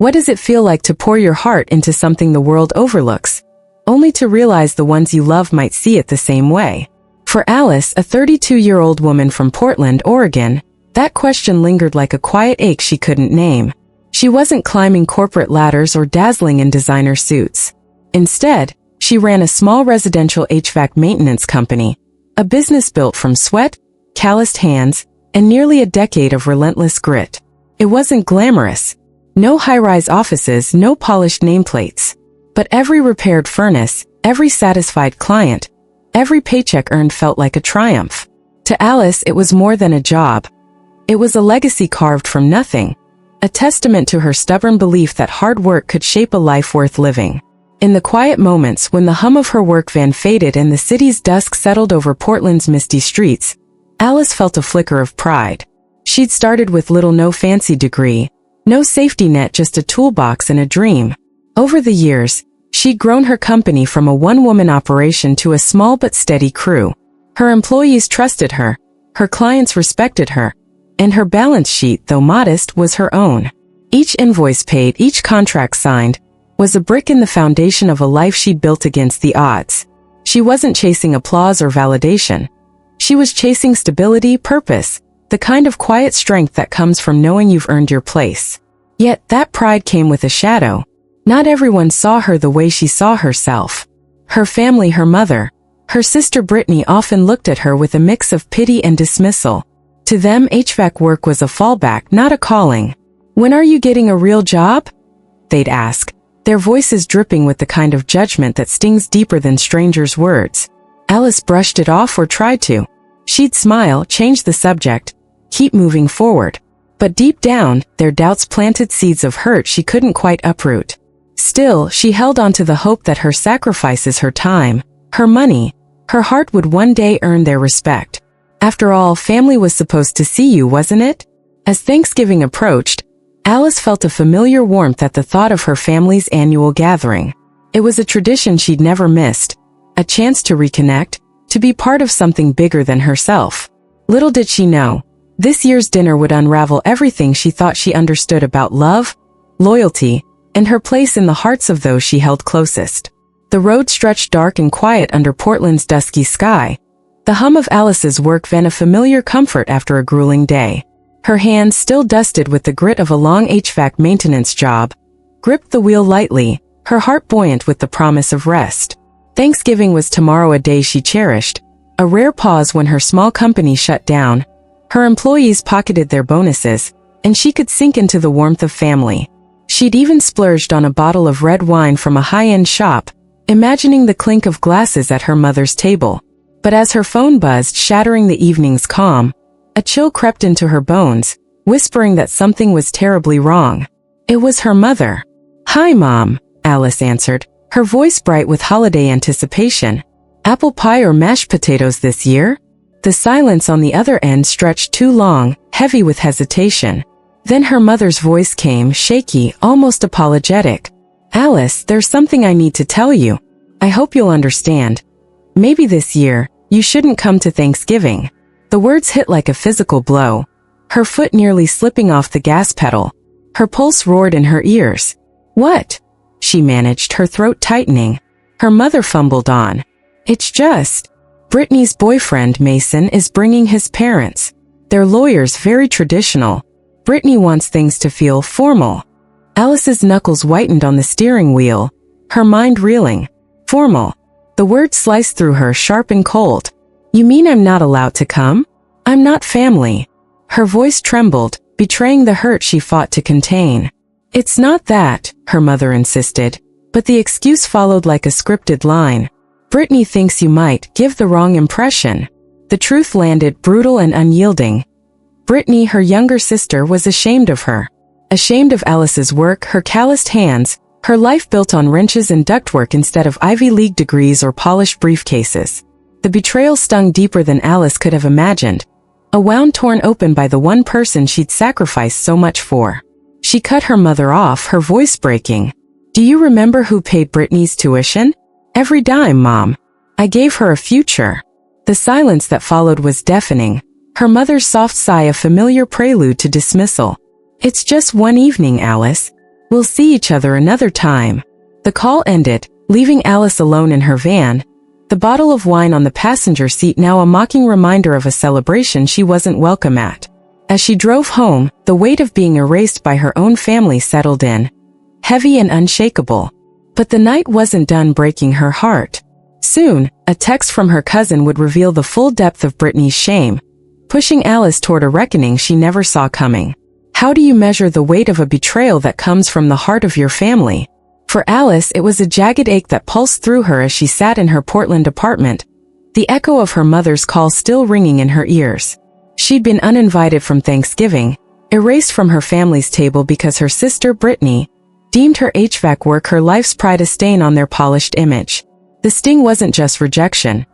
What does it feel like to pour your heart into something the world overlooks, only to realize the ones you love might see it the same way? For Alice, a 32-year-old woman from Portland, Oregon, that question lingered like a quiet ache she couldn't name. She wasn't climbing corporate ladders or dazzling in designer suits. Instead, she ran a small residential HVAC maintenance company, a business built from sweat, calloused hands, and nearly a decade of relentless grit. It wasn't glamorous. No high-rise offices, no polished nameplates. But every repaired furnace, every satisfied client, every paycheck earned felt like a triumph. To Alice, it was more than a job. It was a legacy carved from nothing, a testament to her stubborn belief that hard work could shape a life worth living. In the quiet moments when the hum of her work van faded and the city's dusk settled over Portland's misty streets, Alice felt a flicker of pride. She'd started with little no fancy degree, no safety net, just a toolbox and a dream. Over the years, she'd grown her company from a one-woman operation to a small but steady crew. Her employees trusted her, her clients respected her, and her balance sheet, though modest, was her own. Each invoice paid, each contract signed, was a brick in the foundation of a life she'd built against the odds. She wasn't chasing applause or validation. She was chasing stability, purpose, the kind of quiet strength that comes from knowing you've earned your place. Yet that pride came with a shadow. Not everyone saw her the way she saw herself. Her family, her mother, her sister Brittany often looked at her with a mix of pity and dismissal. To them, HVAC work was a fallback, not a calling. "When are you getting a real job?" they'd ask, their voices dripping with the kind of judgment that stings deeper than strangers' words. Alice brushed it off or tried to. She'd smile, change the subject, keep moving forward. But deep down, their doubts planted seeds of hurt she couldn't quite uproot. Still, she held on to the hope that her sacrifices, her time, her money, her heart would one day earn their respect. After all, family was supposed to see you, wasn't it? As Thanksgiving approached, Alice felt a familiar warmth at the thought of her family's annual gathering. It was a tradition she'd never missed, a chance to reconnect, to be part of something bigger than herself. Little did she know, this year's dinner would unravel everything she thought she understood about love, loyalty, and her place in the hearts of those she held closest. The road stretched dark and quiet under Portland's dusky sky, the hum of Alice's work van a familiar comfort after a grueling day. Her hands, still dusted with the grit of a long HVAC maintenance job, gripped the wheel lightly, her heart buoyant with the promise of rest. Thanksgiving was tomorrow, a day she cherished, a rare pause when her small company shut down. Her employees pocketed their bonuses, and she could sink into the warmth of family. She'd even splurged on a bottle of red wine from a high-end shop, imagining the clink of glasses at her mother's table. But as her phone buzzed, shattering the evening's calm, a chill crept into her bones, whispering that something was terribly wrong. It was her mother. "Hi, Mom," Alice answered, her voice bright with holiday anticipation. "Apple pie or mashed potatoes this year?" The silence on the other end stretched too long, heavy with hesitation. Then her mother's voice came, shaky, almost apologetic. "Alice, there's something I need to tell you. I hope you'll understand. Maybe this year, you shouldn't come to Thanksgiving." The words hit like a physical blow, her foot nearly slipping off the gas pedal. Her pulse roared in her ears. "What?" she managed, her throat tightening. Her mother fumbled on. "It's just, Brittany's boyfriend, Mason, is bringing his parents. They're lawyers, very traditional. Brittany wants things to feel formal." Alice's knuckles whitened on the steering wheel, her mind reeling. "Formal." The word sliced through her, sharp and cold. "You mean I'm not allowed to come? I'm not family." Her voice trembled, betraying the hurt she fought to contain. "It's not that," her mother insisted, but the excuse followed like a scripted line. "Brittany thinks you might give the wrong impression." The truth landed, brutal and unyielding. Brittany, her younger sister, was ashamed of her. Ashamed of Alice's work, her calloused hands, her life built on wrenches and ductwork instead of Ivy League degrees or polished briefcases. The betrayal stung deeper than Alice could have imagined, a wound torn open by the one person she'd sacrificed so much for. She cut her mother off, her voice breaking. "Do you remember who paid Brittany's tuition? Every dime, Mom. I gave her a future." The silence that followed was deafening, her mother's soft sigh a familiar prelude to dismissal. "It's just one evening, Alice. We'll see each other another time." The call ended, leaving Alice alone in her van, the bottle of wine on the passenger seat now a mocking reminder of a celebration she wasn't welcome at. As she drove home, the weight of being erased by her own family settled in, heavy and unshakable. But the night wasn't done breaking her heart. Soon, a text from her cousin would reveal the full depth of Brittany's shame, pushing Alice toward a reckoning she never saw coming. How do you measure the weight of a betrayal that comes from the heart of your family? For Alice, it was a jagged ache that pulsed through her as she sat in her Portland apartment, the echo of her mother's call still ringing in her ears. She'd been uninvited from Thanksgiving, erased from her family's table because her sister Brittany deemed her HVAC work her life's pride, a stain on their polished image. The sting wasn't just rejection.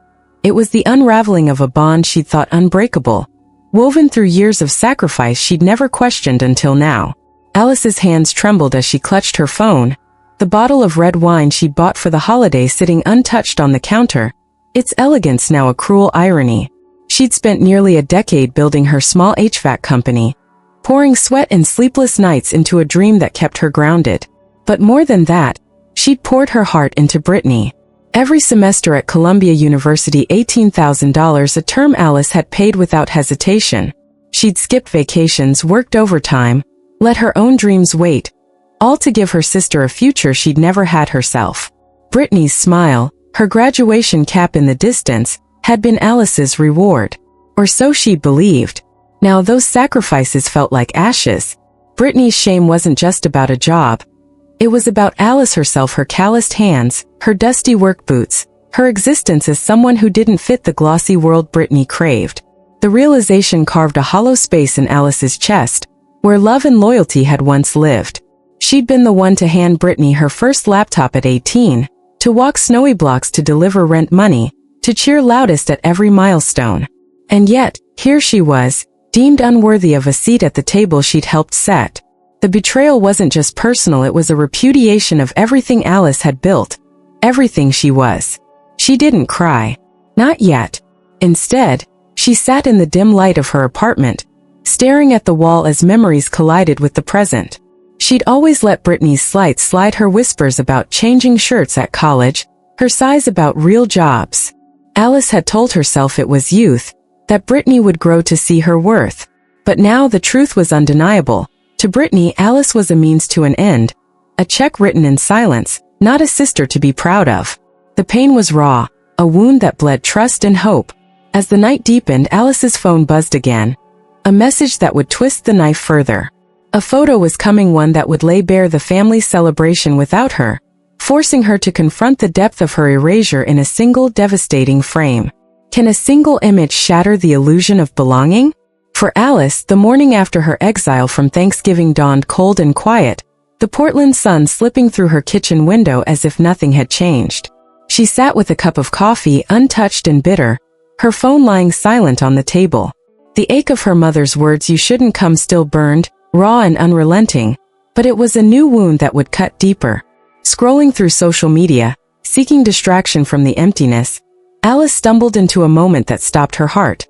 It was the unraveling of a bond she'd thought unbreakable, woven through years of sacrifice she'd never questioned until now. Alice's hands trembled as she clutched her phone, the bottle of red wine she'd bought for the holiday sitting untouched on the counter, its elegance now a cruel irony. She'd spent nearly a decade building her small HVAC company, pouring sweat and sleepless nights into a dream that kept her grounded. But more than that, she'd poured her heart into Brittany. Every semester at Columbia University, $18,000 a term Alice had paid without hesitation. She'd skipped vacations, worked overtime, let her own dreams wait, all to give her sister a future she'd never had herself. Brittany's smile, her graduation cap in the distance, had been Alice's reward. Or so she believed. Now those sacrifices felt like ashes. Brittany's shame wasn't just about a job. It was about Alice herself, her calloused hands, her dusty work boots, her existence as someone who didn't fit the glossy world Brittany craved. The realization carved a hollow space in Alice's chest, where love and loyalty had once lived. She'd been the one to hand Brittany her first laptop at 18, to walk snowy blocks, to deliver rent money, to cheer loudest at every milestone. And yet, here she was, deemed unworthy of a seat at the table she'd helped set. The betrayal wasn't just personal, it was a repudiation of everything Alice had built, everything she was. She didn't cry. Not yet. Instead, she sat in the dim light of her apartment, staring at the wall as memories collided with the present. She'd always let Brittany's slights slide, her whispers about changing shirts at college, her sighs about real jobs. Alice had told herself it was youth, that Brittany would grow to see her worth. But now the truth was undeniable. To Brittany, Alice was a means to an end, a check written in silence, not a sister to be proud of. The pain was raw, a wound that bled trust and hope. As the night deepened, Alice's phone buzzed again, a message that would twist the knife further. A photo was coming, one that would lay bare the family's celebration without her, forcing her to confront the depth of her erasure in a single devastating frame. Can a single image shatter the illusion of belonging? For Alice, the morning after her exile from Thanksgiving dawned cold and quiet, the Portland sun slipping through her kitchen window as if nothing had changed. She sat with a cup of coffee, untouched and bitter, her phone lying silent on the table. The ache of her mother's words, "You shouldn't come," still burned, raw and unrelenting, but it was a new wound that would cut deeper. Scrolling through social media, seeking distraction from the emptiness, Alice stumbled into a moment that stopped her heart.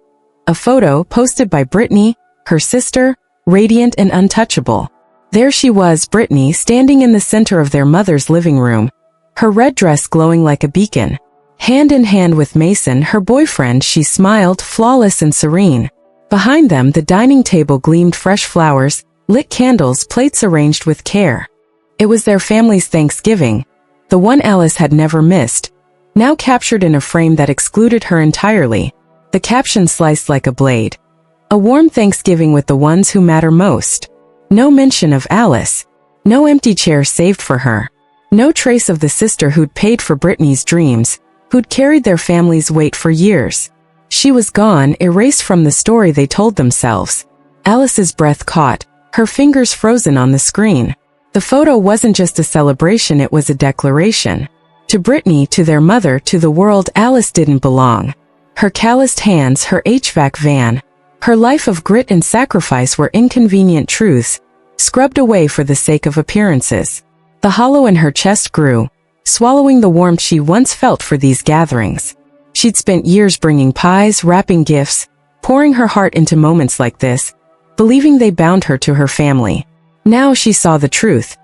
A photo posted by Brittany, her sister, radiant and untouchable. There she was, Brittany, standing in the center of their mother's living room, her red dress glowing like a beacon. Hand in hand with Mason, her boyfriend, she smiled, flawless and serene. Behind them, the dining table gleamed, fresh flowers, lit candles, plates arranged with care. It was their family's Thanksgiving, the one Alice had never missed, now captured in a frame that excluded her entirely. The caption sliced like a blade. A warm Thanksgiving with the ones who matter most. No mention of Alice. No empty chair saved for her. No trace of the sister who'd paid for Brittany's dreams, who'd carried their family's weight for years. She was gone, erased from the story they told themselves. Alice's breath caught, her fingers frozen on the screen. The photo wasn't just a celebration, it was a declaration. To Brittany, to their mother, to the world, Alice didn't belong. Her calloused hands, her HVAC van, her life of grit and sacrifice were inconvenient truths, scrubbed away for the sake of appearances. The hollow in her chest grew, swallowing the warmth she once felt for these gatherings. She'd spent years bringing pies, wrapping gifts, pouring her heart into moments like this, believing they bound her to her family. Now she saw the truth.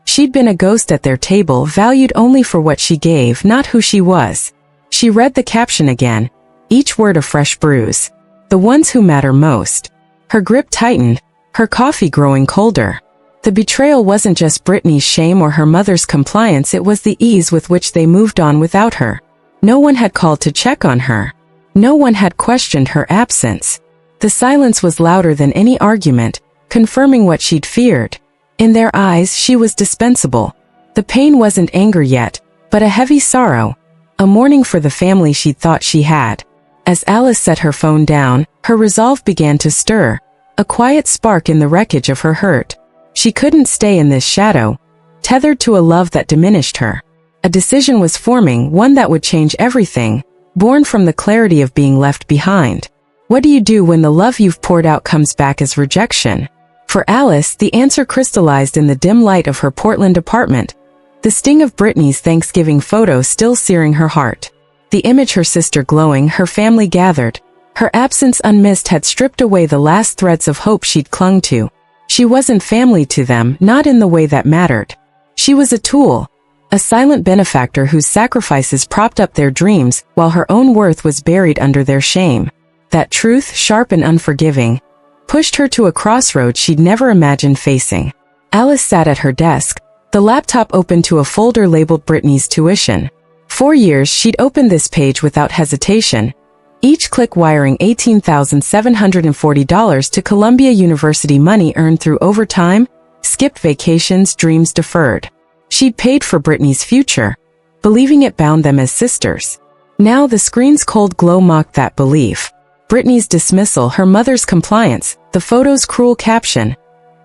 She'd been a ghost at their table, valued only for what she gave, not who she was. She read the caption again, each word a fresh bruise. The ones who matter most. Her grip tightened, her coffee growing colder. The betrayal wasn't just Brittany's shame or her mother's compliance, it was the ease with which they moved on without her. No one had called to check on her. No one had questioned her absence. The silence was louder than any argument, confirming what she'd feared. In their eyes, she was dispensable. The pain wasn't anger yet, but a heavy sorrow, a mourning for the family she'd thought she had. As Alice set her phone down, her resolve began to stir, a quiet spark in the wreckage of her hurt. She couldn't stay in this shadow, tethered to a love that diminished her. A decision was forming, one that would change everything, born from the clarity of being left behind. What do you do when the love you've poured out comes back as rejection? For Alice, the answer crystallized in the dim light of her Portland apartment, the sting of Brittany's Thanksgiving photo still searing her heart. The image, her sister glowing, her family gathered. Her absence unmissed had stripped away the last threads of hope she'd clung to. She wasn't family to them, not in the way that mattered. She was a tool, a silent benefactor whose sacrifices propped up their dreams while her own worth was buried under their shame. That truth, sharp and unforgiving, pushed her to a crossroad she'd never imagined facing. Alice sat at her desk, the laptop open to a folder labeled Brittany's tuition. 4 years she'd opened this page without hesitation, each click wiring $18,740 to Columbia University, money earned through overtime, skipped vacations, dreams deferred. She'd paid for Brittany's future, believing it bound them as sisters. Now the screen's cold glow mocked that belief. Brittany's dismissal, her mother's compliance, the photo's cruel caption,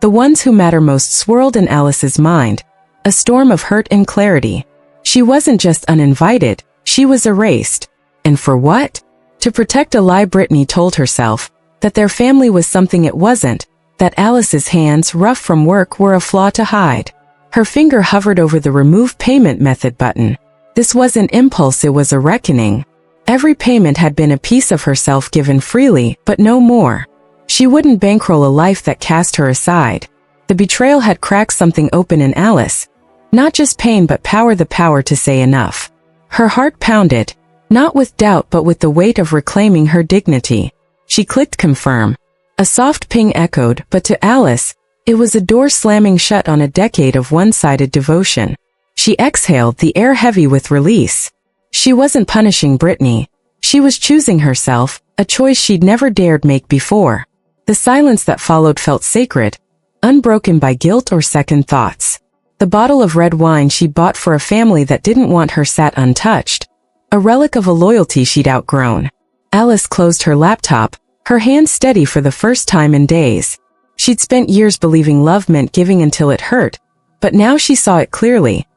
the ones who matter most swirled in Alice's mind, a storm of hurt and clarity. She wasn't just uninvited, she was erased. And for what? To protect a lie Brittany told herself, that their family was something it wasn't, that Alice's hands, rough from work, were a flaw to hide. Her finger hovered over the remove payment method button. This wasn't impulse, it was a reckoning. Every payment had been a piece of herself given freely, but no more. She wouldn't bankroll a life that cast her aside. The betrayal had cracked something open in Alice. Not just pain but power, the power to say enough. Her heart pounded, not with doubt but with the weight of reclaiming her dignity. She clicked confirm. A soft ping echoed, but to Alice, it was a door slamming shut on a decade of one-sided devotion. She exhaled, the air heavy with release. She wasn't punishing Brittany. She was choosing herself, a choice she'd never dared make before. The silence that followed felt sacred, unbroken by guilt or second thoughts. The bottle of red wine she bought for a family that didn't want her sat untouched, a relic of a loyalty she'd outgrown. Alice closed her laptop, her hands steady for the first time in days. She'd spent years believing love meant giving until it hurt, but now she saw it clearly.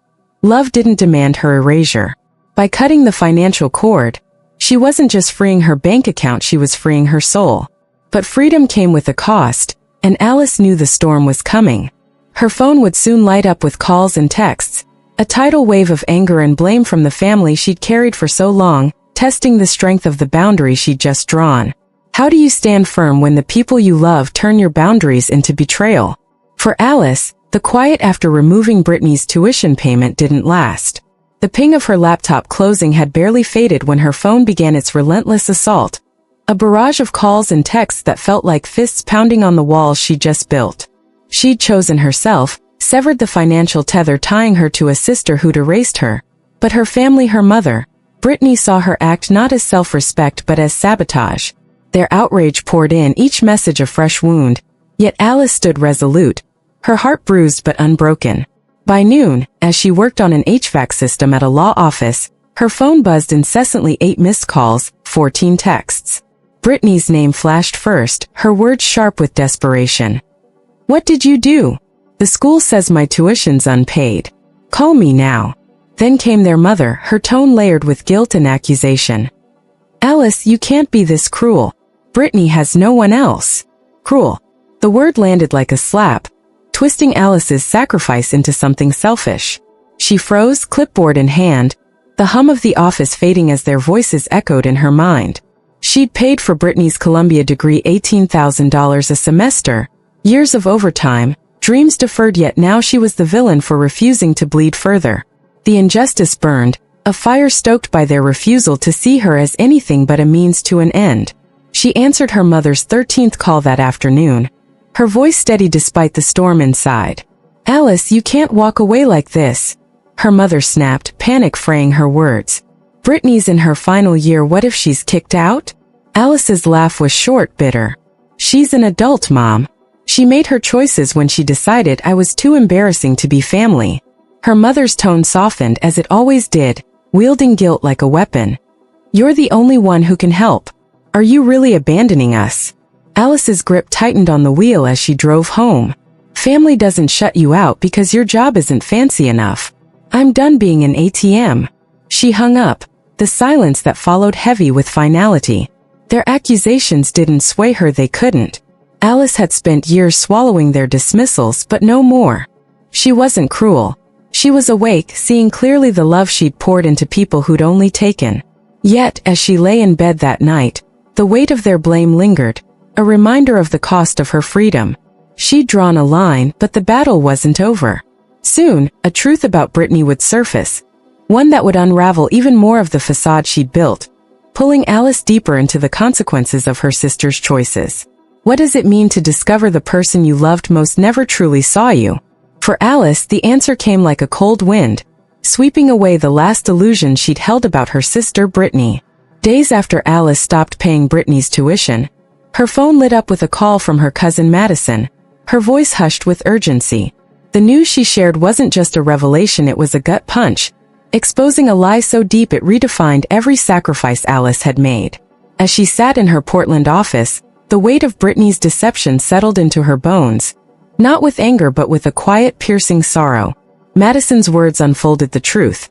Love didn't demand her erasure. By cutting the financial cord, she wasn't just freeing her bank account, she was freeing her soul. But freedom came with a cost, and Alice knew the storm was coming. Her phone would soon light up with calls and texts, a tidal wave of anger and blame from the family she'd carried for so long, testing the strength of the boundary she'd just drawn. How do you stand firm when the people you love turn your boundaries into betrayal? For Alice, the quiet after removing Brittany's tuition payment didn't last. The ping of her laptop closing had barely faded when her phone began its relentless assault, a barrage of calls and texts that felt like fists pounding on the walls she'd just built. She'd chosen herself, severed the financial tether tying her to a sister who'd erased her, but her family, her mother, Brittany, saw her act not as self-respect but as sabotage. Their outrage poured in, each message a fresh wound, yet Alice stood resolute, her heart bruised but unbroken. By noon, as she worked on an HVAC system at a law office, her phone buzzed incessantly, 8 missed calls, 14 texts. Brittany's name flashed first, her words sharp with desperation. "What did you do? The school says my tuition's unpaid. Call me now." Then came their mother, her tone layered with guilt and accusation. "Alice, you can't be this cruel. Brittany has no one else." Cruel. The word landed like a slap, twisting Alice's sacrifice into something selfish. She froze, clipboard in hand, the hum of the office fading as their voices echoed in her mind. She'd paid for Brittany's Columbia degree, $18,000 a semester, years of overtime, Dreams deferred, yet now she was the villain for refusing to bleed further. The injustice burned, a fire stoked by their refusal to see her as anything but a means to an end. She answered her mother's 13th call that afternoon, her voice steady despite the storm inside. "Alice, you can't walk away like this," her mother snapped, panic fraying her words. "Brittany's in her final year, what if she's kicked out?" Alice's laugh was short, bitter. "She's an adult, Mom. She made her choices when she decided I was too embarrassing to be family." Her mother's tone softened as it always did, wielding guilt like a weapon. "You're the only one who can help. Are you really abandoning us?" Alice's grip tightened on the wheel as she drove home. "Family doesn't shut you out because your job isn't fancy enough. I'm done being an ATM." She hung up, the silence that followed heavy with finality. Their accusations didn't sway her, they couldn't. Alice had spent years swallowing their dismissals, but no more. She wasn't cruel. She was awake, seeing clearly the love she'd poured into people who'd only taken. Yet, as she lay in bed that night, the weight of their blame lingered, a reminder of the cost of her freedom. She'd drawn a line, but the battle wasn't over. Soon, a truth about Brittany would surface, one that would unravel even more of the facade she'd built, pulling Alice deeper into the consequences of her sister's choices. What does it mean to discover the person you loved most never truly saw you? For Alice, the answer came like a cold wind, sweeping away the last illusion she'd held about her sister Brittany. Days after Alice stopped paying Brittany's tuition, her phone lit up with a call from her cousin Madison, her voice hushed with urgency. The news she shared wasn't just a revelation, it was a gut punch, exposing a lie so deep it redefined every sacrifice Alice had made. As she sat in her Portland office, the weight of Brittany's deception settled into her bones, not with anger but with a quiet, piercing sorrow. Madison's words unfolded the truth.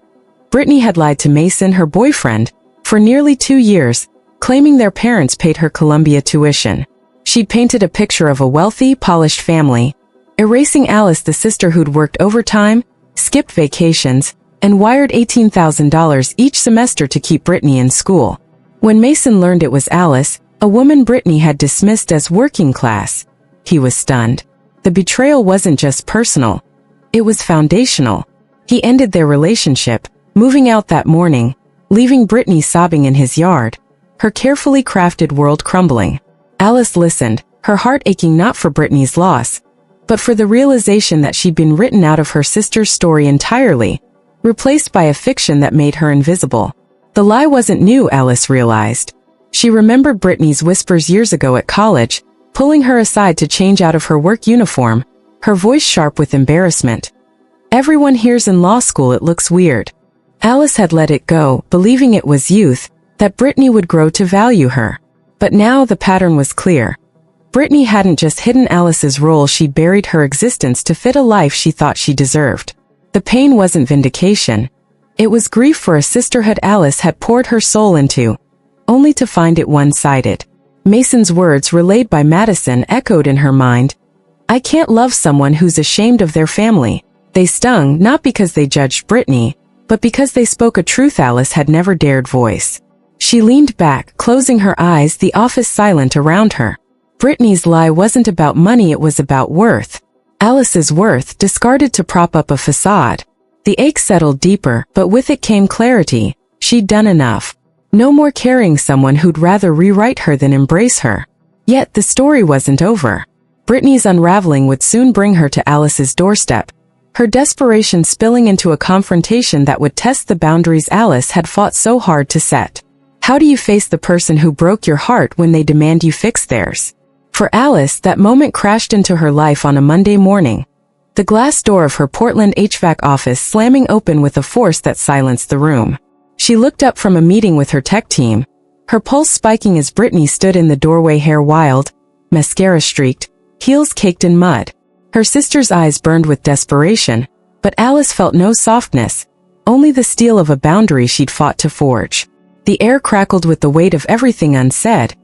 Brittany had lied to Mason, her boyfriend, for nearly 2 years, claiming their parents paid her Columbia tuition. She'd painted a picture of a wealthy, polished family, erasing Alice, the sister who'd worked overtime, skipped vacations, and wired $18,000 each semester to keep Brittany in school. When Mason learned it was Alice, a woman Brittany had dismissed as working class, he was stunned. The betrayal wasn't just personal, it was foundational. He ended their relationship, moving out that morning, leaving Brittany sobbing in his yard, her carefully crafted world crumbling. Alice listened, her heart aching not for Brittany's loss, but for the realization that she'd been written out of her sister's story entirely, replaced by a fiction that made her invisible. The lie wasn't new, Alice realized. She remembered Brittany's whispers years ago at college, pulling her aside to change out of her work uniform, her voice sharp with embarrassment. "Everyone hears in law school it looks weird." Alice had let it go, believing it was youth, that Brittany would grow to value her. But now the pattern was clear. Brittany hadn't just hidden Alice's role, she'd buried her existence to fit a life she thought she deserved. The pain wasn't vindication. It was grief for a sisterhood Alice had poured her soul into, only to find it one-sided. Mason's words, relayed by Madison, echoed in her mind. "I can't love someone who's ashamed of their family." They stung, not because they judged Brittany, but because they spoke a truth Alice had never dared voice. She leaned back, closing her eyes, the office silent around her. Brittany's lie wasn't about money, it was about worth. Alice's worth, discarded to prop up a facade. The ache settled deeper, but with it came clarity. She'd done enough. No more carrying someone who'd rather rewrite her than embrace her. Yet the story wasn't over. Brittany's unraveling would soon bring her to Alice's doorstep, her desperation spilling into a confrontation that would test the boundaries Alice had fought so hard to set. How do you face the person who broke your heart when they demand you fix theirs? For Alice, that moment crashed into her life on a Monday morning, the glass door of her Portland HVAC office slamming open with a force that silenced the room. She looked up from a meeting with her tech team, her pulse spiking as Brittany stood in the doorway, hair wild, mascara streaked, heels caked in mud. Her sister's eyes burned with desperation, but Alice felt no softness, only the steel of a boundary she'd fought to forge. The air crackled with the weight of everything unsaid,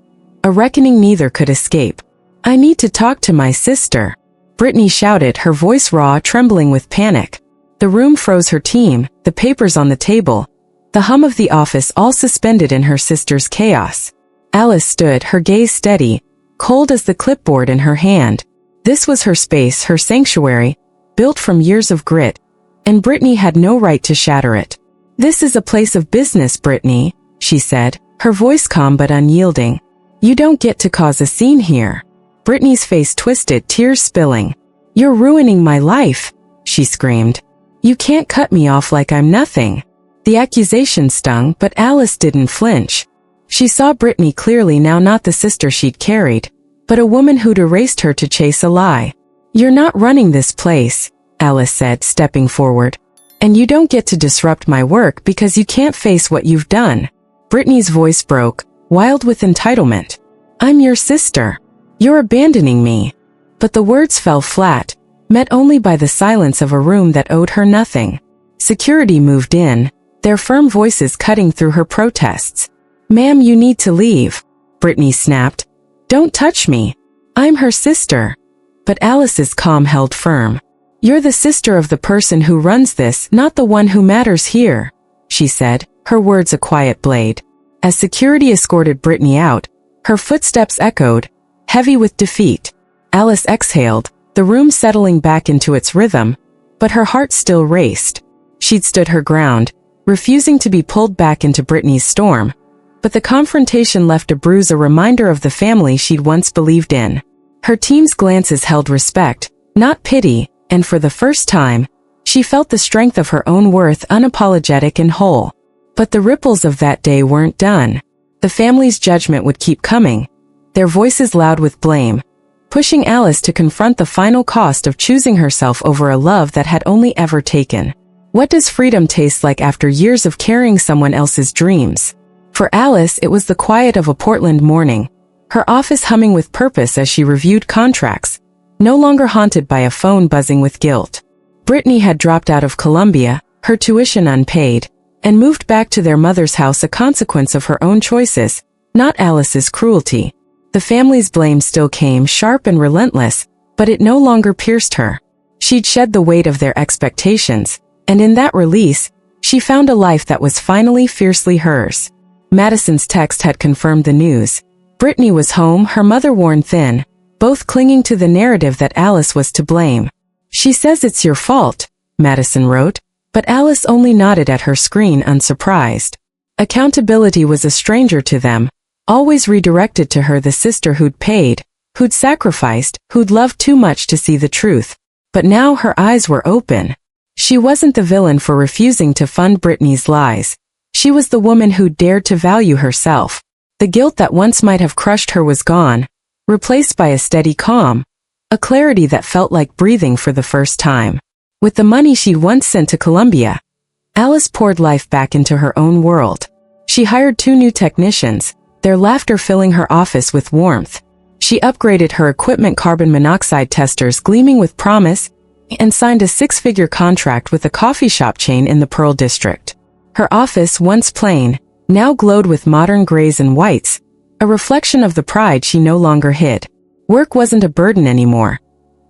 a reckoning neither could escape. "I need to talk to my sister," Brittany shouted, her voice raw, trembling with panic. The room froze, her team, the papers on the table, the hum of the office all suspended in her sister's chaos. Alice stood, her gaze steady, cold as the clipboard in her hand. This was her space, her sanctuary, built from years of grit, and Brittany had no right to shatter it. "This is a place of business, Brittany," she said, her voice calm but unyielding. "You don't get to cause a scene here." Brittany's face twisted, tears spilling. "You're ruining my life," she screamed. "You can't cut me off like I'm nothing." The accusation stung, but Alice didn't flinch. She saw Brittany clearly now, not the sister she'd carried, but a woman who'd erased her to chase a lie. "You're not running this place," Alice said, stepping forward. "And you don't get to disrupt my work because you can't face what you've done." Brittany's voice broke, wild with entitlement. "I'm your sister. You're abandoning me." But the words fell flat, met only by the silence of a room that owed her nothing. Security moved in, their firm voices cutting through her protests. "Ma'am, you need to leave," Brittany snapped. "Don't touch me. I'm her sister." But Alice's calm held firm. "You're the sister of the person who runs this, not the one who matters here," she said, her words a quiet blade. As security escorted Brittany out, her footsteps echoed, heavy with defeat. Alice exhaled, the room settling back into its rhythm, but her heart still raced. She'd stood her ground, refusing to be pulled back into Brittany's storm, but the confrontation left a bruise, a reminder of the family she'd once believed in. Her team's glances held respect, not pity, and for the first time, she felt the strength of her own worth, unapologetic and whole. But the ripples of that day weren't done. The family's judgment would keep coming, their voices loud with blame, pushing Alice to confront the final cost of choosing herself over a love that had only ever taken. What does freedom taste like after years of carrying someone else's dreams? For Alice, it was the quiet of a Portland morning, her office humming with purpose as she reviewed contracts, no longer haunted by a phone buzzing with guilt. Brittany had dropped out of Columbia, her tuition unpaid, and moved back to their mother's house, a consequence of her own choices, not Alice's cruelty. The family's blame still came, sharp and relentless, but it no longer pierced her. She'd shed the weight of their expectations, and in that release, she found a life that was finally fiercely hers. Madison's text had confirmed the news. Brittany was home, her mother worn thin, both clinging to the narrative that Alice was to blame. "She says it's your fault," Madison wrote, but Alice only nodded at her screen, unsurprised. Accountability was a stranger to them, always redirected to her, the sister who'd paid, who'd sacrificed, who'd loved too much to see the truth. But now her eyes were open. She wasn't the villain for refusing to fund Brittany's lies. She was the woman who dared to value herself. The guilt that once might have crushed her was gone, replaced by a steady calm, a clarity that felt like breathing for the first time. With the money she'd once sent to Columbia, Alice poured life back into her own world. She hired 2 new technicians, their laughter filling her office with warmth. She upgraded her equipment, carbon monoxide testers gleaming with promise, and signed a 6-figure contract with a coffee shop chain in the Pearl District. Her office, once plain, now glowed with modern grays and whites, a reflection of the pride she no longer hid. Work wasn't a burden anymore.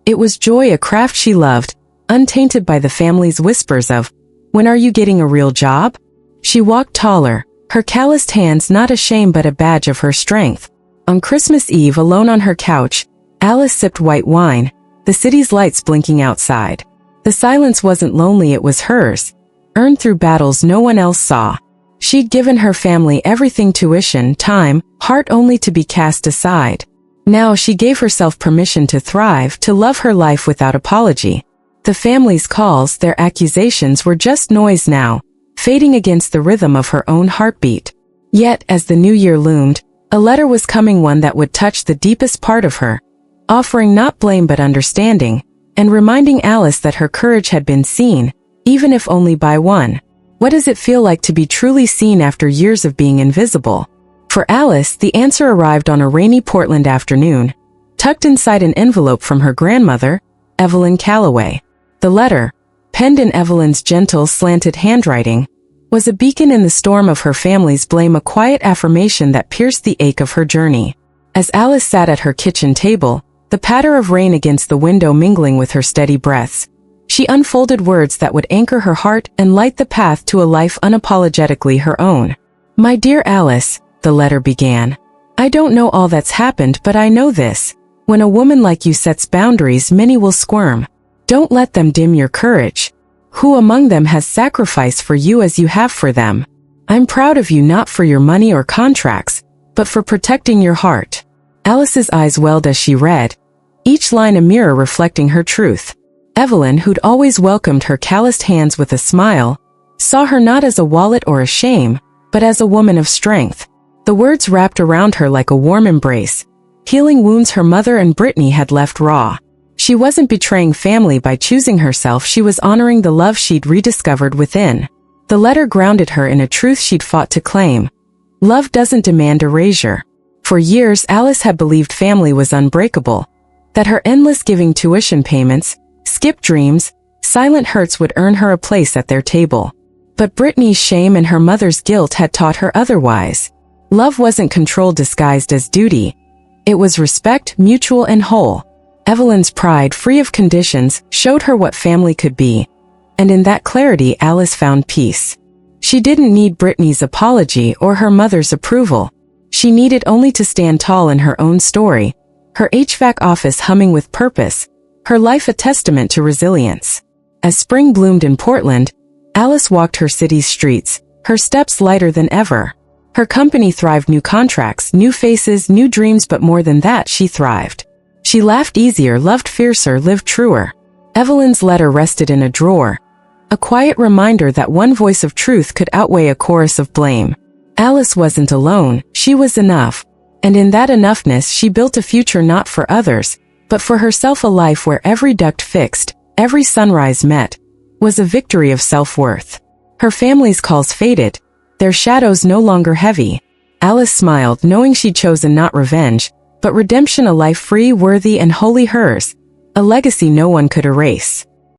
It was joy, a craft she loved, untainted by the family's whispers of, "When are you getting a real job?" She walked taller, her calloused hands not a shame but a badge of her strength. On Christmas Eve, alone on her couch, Alice sipped white wine, the city's lights blinking outside. The silence wasn't lonely, it was hers, earned through battles no one else saw. She'd given her family everything: tuition, time, heart, only to be cast aside. Now she gave herself permission to thrive, to love her life without apology. The family's calls, their accusations were just noise now, fading against the rhythm of her own heartbeat. Yet, as the new year loomed, a letter was coming, one that would touch the deepest part of her, offering not blame but understanding, and reminding Alice that her courage had been seen, even if only by one. What does it feel like to be truly seen after years of being invisible? For Alice, the answer arrived on a rainy Portland afternoon, tucked inside an envelope from her grandmother, Evelyn Calloway. The letter, penned in Evelyn's gentle, slanted handwriting, was a beacon in the storm of her family's blame, a quiet affirmation that pierced the ache of her journey. As Alice sat at her kitchen table, the patter of rain against the window mingling with her steady breaths, she unfolded words that would anchor her heart and light the path to a life unapologetically her own. "My dear Alice," the letter began, "I don't know all that's happened, but I know this. When a woman like you sets boundaries, many will squirm. Don't let them dim your courage. Who among them has sacrificed for you as you have for them? I'm proud of you not for your money or contracts, but for protecting your heart. Alice's eyes welled as she read, each line a mirror reflecting her truth. Evelyn, who'd always welcomed her calloused hands with a smile, saw her not as a wallet or a shame, but as a woman of strength. The words wrapped around her like a warm embrace, healing wounds her mother and Brittany had left raw. She wasn't betraying family by choosing herself, she was honoring the love she'd rediscovered within. The letter grounded her in a truth she'd fought to claim. Love doesn't demand erasure. For years, Alice had believed family was unbreakable, that her endless giving tuition payments, skipped dreams, silent hurts would earn her a place at their table. But Brittany's shame and her mother's guilt had taught her otherwise. Love wasn't control disguised as duty. It was respect, mutual and whole. Evelyn's pride, free of conditions, showed her what family could be. And in that clarity, Alice found peace. She didn't need Brittany's apology or her mother's approval. She needed only to stand tall in her own story, her HVAC office humming with purpose, her life a testament to resilience. As spring bloomed in Portland, Alice walked her city's streets, her steps lighter than ever. Her company thrived, new contracts, new faces, new dreams, but more than that, she thrived. She laughed easier, loved fiercer, lived truer. Evelyn's letter rested in a drawer, a quiet reminder that one voice of truth could outweigh a chorus of blame. Alice wasn't alone, she was enough. And in that enoughness she built a future not for others, but for herself, a life where every duct fixed, every sunrise met, was a victory of self-worth. Her family's calls faded, their shadows no longer heavy. Alice smiled, knowing she'd chosen not revenge, but redemption, a life free, worthy and wholly hers, a legacy no one could erase.